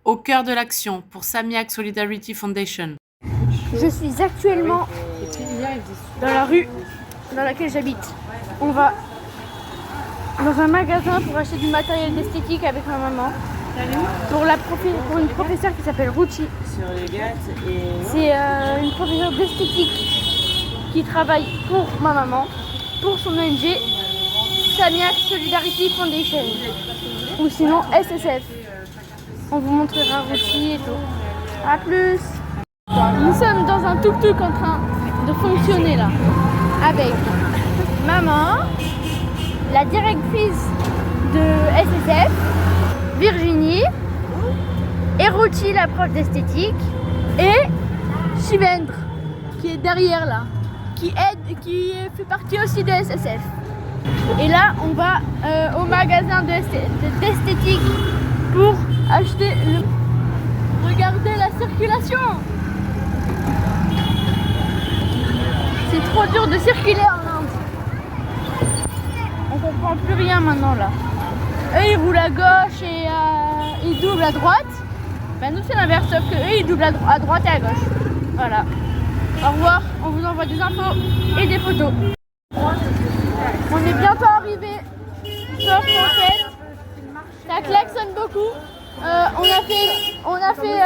Au cœur de l'action pour Samiak Solidarity Foundation. Je suis actuellement dans la rue dans laquelle j'habite. On va dans un magasin pour acheter du matériel d'esthétique avec ma maman. Pour une professeure qui s'appelle Ruchi. C'est une professeure d'esthétique qui travaille pour ma maman, pour son ONG Samiak Solidarity Foundation, ou sinon SSF. On vous montrera Ruchi et tout. A plus. Nous sommes dans un tuk-tuk en train de fonctionner là, avec maman, la directrice de SSF, Virginie, et Ruchi, la prof d'esthétique, et Shivendra, qui est derrière là, qui fait partie aussi de SSF. Et là, on va au magasin d'esthétique pour acheter Regardez la circulation! C'est trop dur de circuler en Inde. On comprend plus rien maintenant là. Eux ils roulent à gauche et ils doublent à droite. Ben nous c'est l'inverse, sauf que eux ils doublent à droite et à gauche. Voilà. Au revoir, on vous envoie des infos et des photos. On est bientôt arrivé. Sauf qu'en fait, ça klaxonne beaucoup. On a fait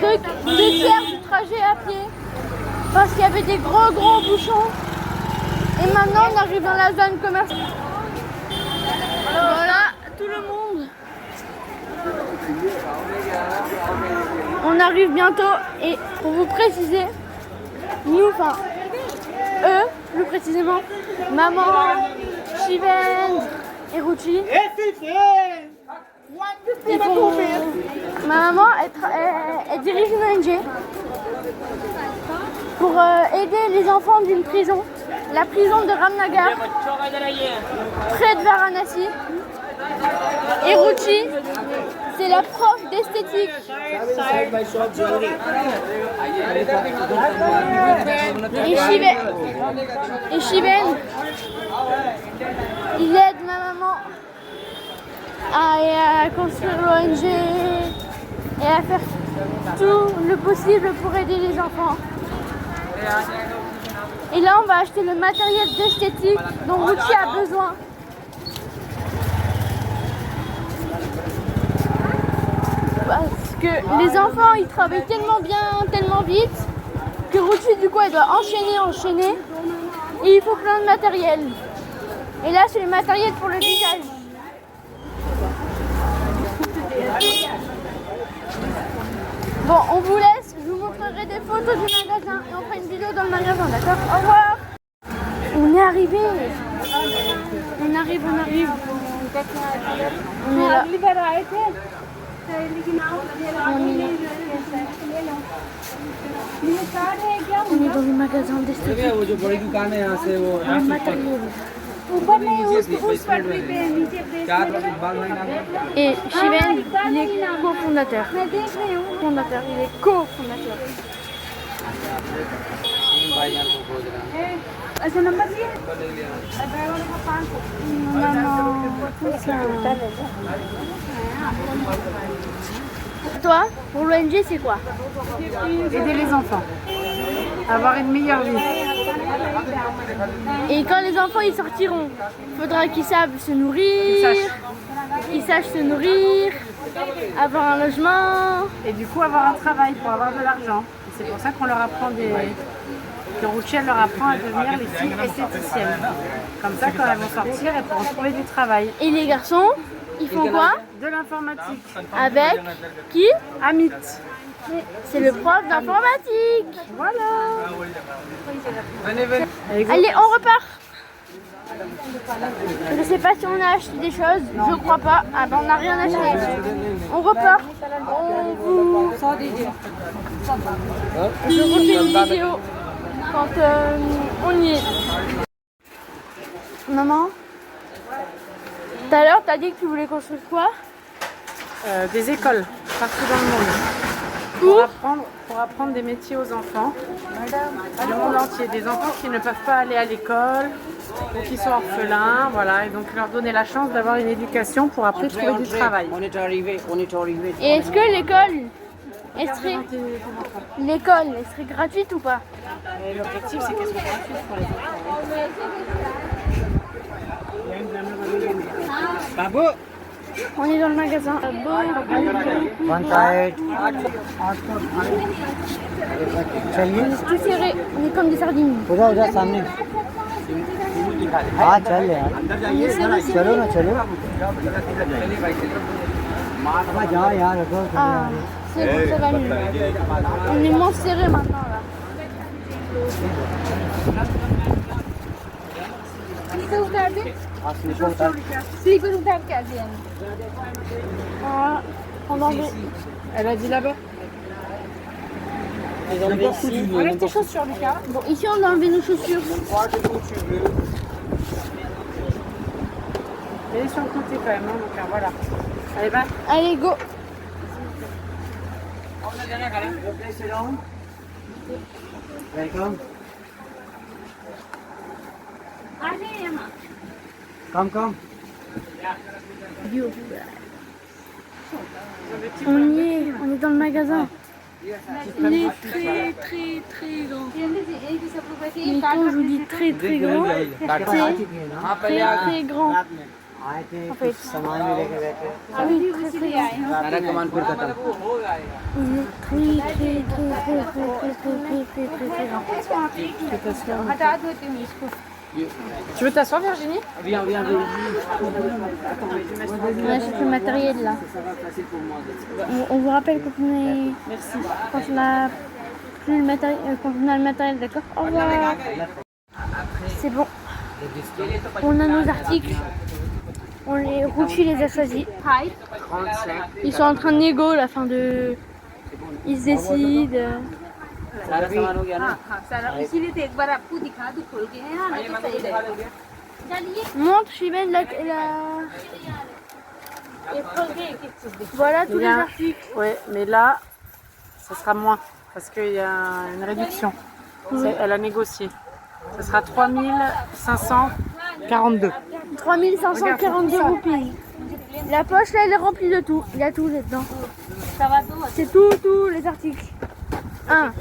deux tiers du trajet à pied parce qu'il y avait des gros bouchons. Et maintenant on arrive dans la zone commerciale. Voilà tout le monde. On arrive bientôt et pour vous préciser, nous, enfin eux, plus précisément, maman, Shivendra et Ruchi. Ma maman elle dirige une ONG pour aider les enfants d'une prison, la prison de Ramnagar, près de Varanasi. Et Ruchi, c'est la prof d'esthétique. Et Shivendra, il aide ma maman à construire l'ONG et à faire tout le possible pour aider les enfants. Et là, on va acheter le matériel d'esthétique dont Ruchi a besoin. Parce que les enfants, ils travaillent tellement bien, tellement vite, que Ruchi, du coup, elle doit enchaîner. Et il faut plein de matériel. Et là, c'est le matériel pour le visage. Bon, on vous laisse, je vous montrerai des photos du magasin et on fera une vidéo dans le magasin, d'accord? Au revoir. On est arrivé. On arrive. On est là. On est dans le magasin d'esthétique. Et Shivendra, il est cofondateur. Il est cofondateur. Toi, pour l'ONG, c'est quoi? Aider les enfants, avoir une meilleure vie. Et quand les enfants ils sortiront, il faudra qu'ils savent se nourrir, qu'ils sachent se nourrir, avoir un logement. Et du coup avoir un travail pour avoir de l'argent. C'est pour ça qu'on leur apprend que Ruchi leur apprend à devenir les filles esthéticiennes. Comme ça, quand elles vont sortir, elles pourront trouver du travail. Et les garçons, ils font quoi? De l'informatique. Avec qui? Amit. C'est le prof d'informatique. Voilà. Allez, on repart. Je ne sais pas si on a acheté des choses. Je crois pas. Ah ben on n'a rien acheté. On repart. Je refais une vidéo quand on y est. Maman, tout à l'heure, t'as dit que tu voulais construire quoi? Des écoles partout dans le monde. coup, pour apprendre des métiers aux enfants du monde entier. Des enfants qui ne peuvent pas aller à l'école ou qui sont orphelins, voilà, et donc leur donner la chance d'avoir une éducation pour après trouver du travail. et est-ce que l'école, elle serait gratuite ou pas? Et l'objectif, c'est qu'elles soient gratuites pour les enfants. On est dans le magasin. On est tout serré, on est comme des sardines. उधर सामने हाँ चल यार चलो ना चलो जाओ यार रखो Ah, c'est bon, ça va mieux. On est moins serré maintenant là. Voilà, on va enlever. Elle a dit là-bas. Enlève tes chaussures, Lucas. Bon, ici on a enlevé nos chaussures. Elle est sur le côté quand même, hein, donc voilà. Allez, va. Allez, go. Welcome come come On est dans le magasin. Il est très grand. Mais quand je vous dis très grand, c'est très grand. आए थे En fait. सामान भी लेके गए थे Ah oui, très grand. सारा कमानपुर खत्म Il est très grand. Tu veux t'asseoir, Virginie? viens viens On achète le matériel là. On vous rappelle quand on a plus le matériel, quand on a le matériel, d'accord? Au revoir. C'est bon. On a nos articles. Ruchi les a choisis. Ils sont en train de négo la fin de. Ils se décident. सारा सामान हो गया ना Montre Chimène la... Voilà tous les articles. Oui, mais là, ça sera moins parce qu'il y a une réduction. Elle a négocié. Ça sera 3542. 3542 roupies. La poche là elle est remplie de tout. Il y a tout là-dedans. C'est tous les articles. Un.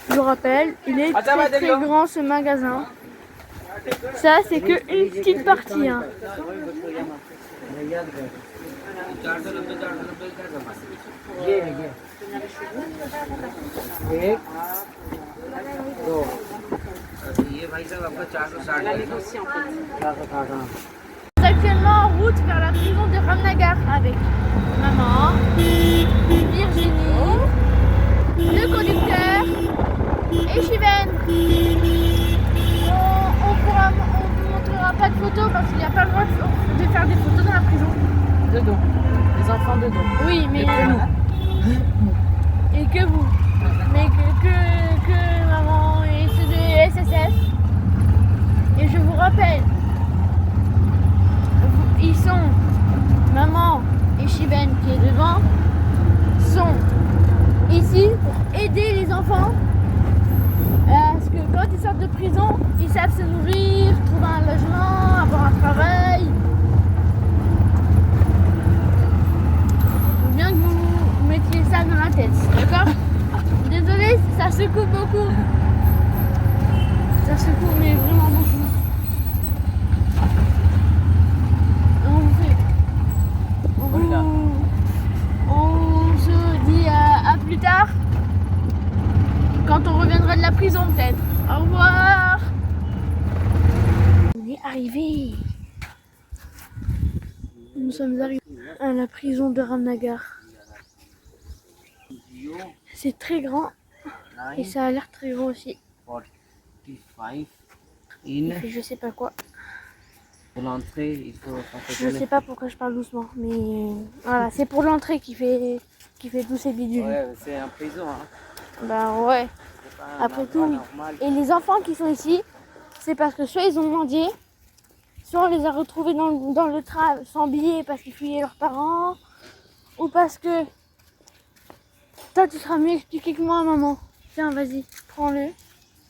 Je vous rappelle, il est très grand ce magasin. Ça c'est que une petite partie. Hein. एक दो ये भाई साहब आपका 460 Actuellement en route vers la prison de Ramnagar avec maman, Virginie, le conducteur et Chiven. On vous montrera pas de photos parce qu'il n'y a pas le droit de faire des photos dans la prison. De dos. Les enfants de dos. Oui, mais et que vous. Mais que maman et ceux de SSF. Et je vous rappelle, ils sont, maman et Chiben qui est devant, sont ici pour aider les enfants. Parce que quand ils sortent de prison, ils savent se nourrir, trouver un logement, avoir un travail. Bien que vous mettiez ça dans la tête, d'accord? Désolée si ça secoue beaucoup. Ça secoue mais vraiment beaucoup. On se dit à plus tard. Quand on reviendra de la prison peut-être. Au revoir. On est arrivé. Nous sommes arrivés à la prison de Ramnagar. C'est très grand et ça a l'air très grand aussi. 45 Il fait je sais pas quoi. pour l'entrée il faut Je sais pas pourquoi je parle doucement, mais voilà, c'est pour l'entrée qui fait tous ces bidules. ouais c'est en prison hein Bah ouais. c'est pas Après tout, normal et les enfants qui sont ici, c'est parce que soit ils ont mendié, soit on les a retrouvés dans le train sans billets parce qu'ils fuyaient leurs parents, ou parce que... Toi, tu seras mieux expliqué que moi, maman. Tiens, vas-y, prends-le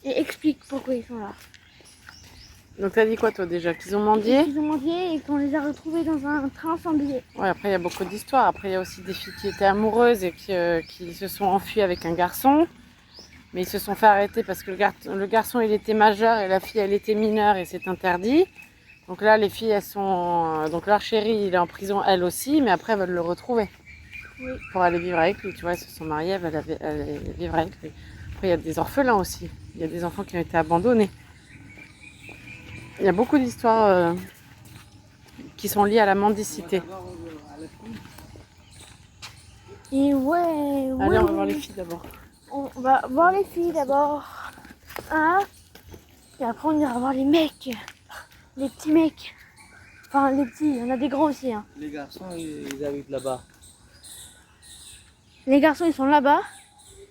et explique pourquoi ils sont là. Donc t'as dit quoi toi déjà? Qu'ils ont mendié? Ils ont mendié et qu'on les a retrouvés dans un train sans billets. Ouais, après il y a beaucoup d'histoires. Après il y a aussi des filles qui étaient amoureuses et qui se sont enfuies avec un garçon. Mais ils se sont fait arrêter parce que le garçon il était majeur et la fille elle était mineure et c'est interdit. Donc là les filles elles sont... Donc leur chéri il est en prison elle aussi, mais après elles veulent le retrouver. Oui. Pour aller vivre avec lui. Tu vois, elles se sont mariées, elles veulent aller vivre avec lui. Après il y a des orphelins aussi. Il y a des enfants qui ont été abandonnés. Il y a beaucoup d'histoires qui sont liées à la mendicité. Et ouais, Allez, on va voir les filles d'abord. On va voir les filles d'abord. Hein? Et après on ira voir les mecs. Les petits mecs. Enfin les petits, il y en a des grands aussi. Hein. Les garçons, ils habitent là-bas. Les garçons ils sont là-bas.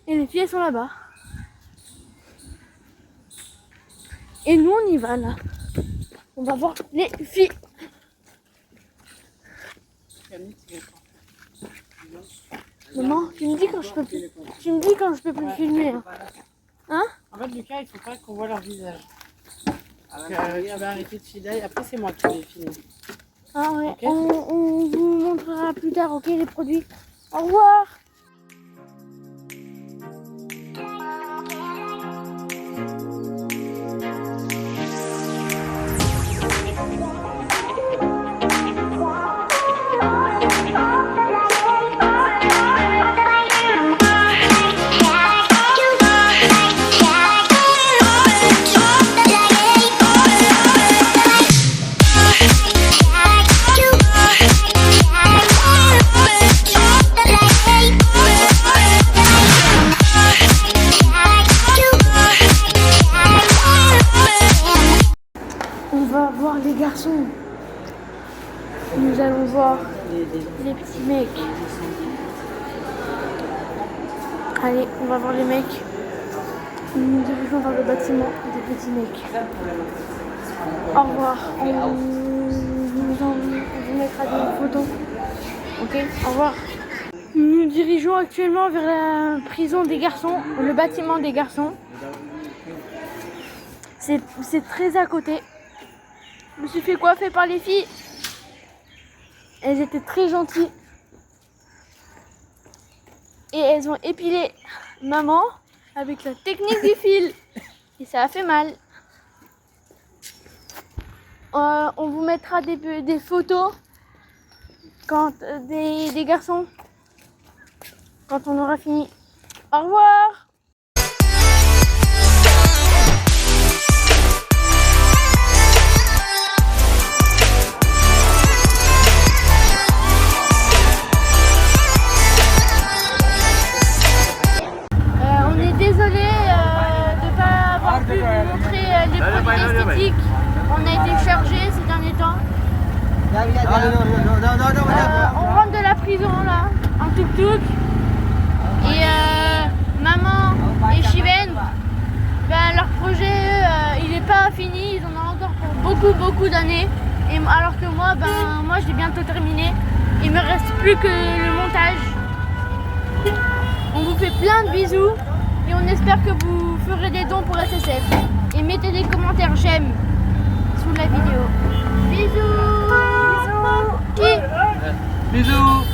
Et les filles elles sont là-bas. Et nous on y va là. On va voir les filles. Maman, tu me dis quand je peux plus. Tu me dis quand je peux plus filmer. Hein? En fait, Lucas, il faut pas qu'on voit leur visage. Donc, tu vas arrêter de filer. Après, c'est moi qui vais filmer. Ah ouais. Okay. On vous montrera plus tard, ok, les produits. Au revoir. On va voir les garçons. Nous allons voir les petits mecs. Allez, on va voir les mecs. Nous nous dirigeons vers le bâtiment des petits mecs. Au revoir. On vous mettra des photos. Ok, au revoir. Nous nous dirigeons actuellement vers la prison des garçons, le bâtiment des garçons. C'est très à côté. Je me suis fait coiffer par les filles. Elles étaient très gentilles. Et elles ont épilé maman avec la technique du fil. Et ça a fait mal. On vous mettra des photos quand, des garçons quand on aura fini. Au revoir. On est désolé de ne pas avoir pu vous montrer les produits esthétiques. On a été chargés ces derniers temps. On rentre de la prison là, en tuk-tuk. Et maman et Shiven, ben, leur projet il n'est pas fini, ils en ont encore pour beaucoup d'années. Et alors que moi, moi je l'ai bientôt terminé. Il me reste plus que le montage. On vous fait plein de bisous et on espère que vous ferez des dons pour SSF. Et mettez des commentaires j'aime sous la vidéo. Bisous. Bisous. Bisous.